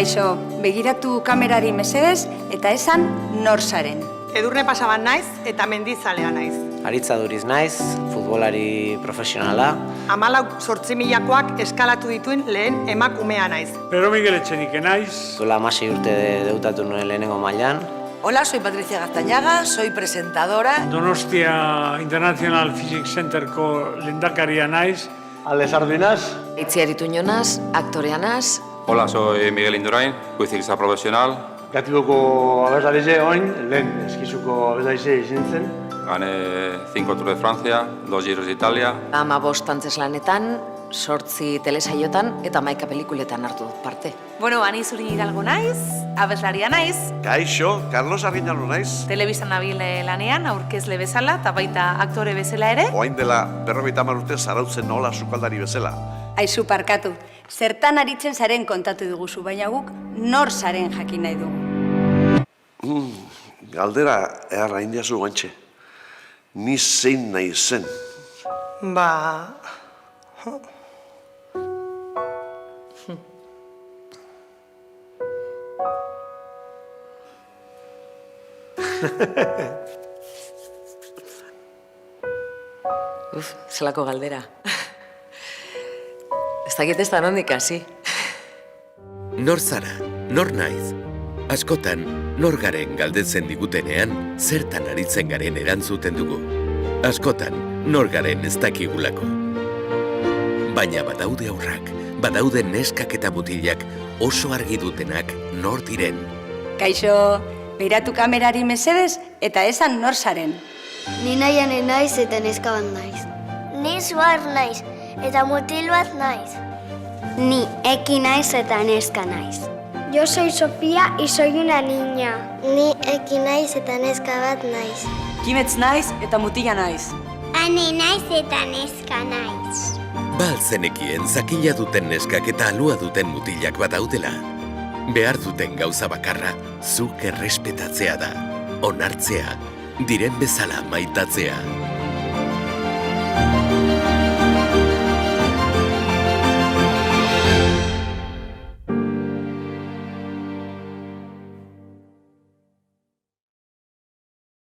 Kaixo, begiratu kamerari mesedez eta esan nor zaren. Edurne pasaban naiz eta mendizalea naiz. Aritza Duriz naiz, futbolari profesionala. 14.000koak eskalatu dituen lehen emakumea naiz. Pedro Miguel Etxenike naiz. Duela 16 urte deutatu nuen lehenengo mailan. Hola, soy Patricia Gaztañaga, soy presentadora. Donostia International Physics Centerko lehendakaria naiz. Alde Sardinaz. Itziar Ituñonaz, aktorea naz. Hola, soy Miguel Indurain, ciclista profesional. Gatiboko abeslarize oin, lehen eskizuko abeslarize izin zen. Gané 5 Tours de Francia, 2 Giros de Italia. 15 antzeslanetan, 8 telesaiotan eta 11 pelikuletan hartu dut parte. Bueno, Ani Zuri Hidalgo naiz, abeslaria naiz. Kaixo, Carlos Arguinalo naiz. Telebistan nabil lanean, aurkezle bezala, eta baita aktore bezala ere. Oain dela 50 urte zarautzen nola sukaldari bezala. Aizu parkatu, zertan aritzen zaren kontatu duguzu, baina guk nor zaren jakin nahi dugu. Galdera eharra indiazu guantxe. Ni zein nahi zen. Ba... Zelako galdera. Ez dakit ez da nondik hasi. Nor zara, nor naiz. Askotan, nor garen galdetzen digutenean, zertan aritzen garen erantzuten dugu. Askotan, nor garen ez dakigulako. Baina badaude aurrak, badaude neskak eta mutilak oso argi dutenak nor diren. Kaixo, begiratu kamerari mesedez eta esan nor zaren. Ni nahian naiz eta neska bat naiz. Ni suar naiz eta mutil bat naiz. Ni eki naiz eta neska naiz. Yo soy Sofía y soy una niña. Ni eki naiz eta neska bat naiz. Kimetz naiz eta mutila naiz. Ane naiz eta neska naiz. Baltzenekien zakila duten neskak eta alua duten mutilak badaudela. Behar duten gauza bakarra, zuk errespetatzea da. Onartzea, diren bezala maitatzea.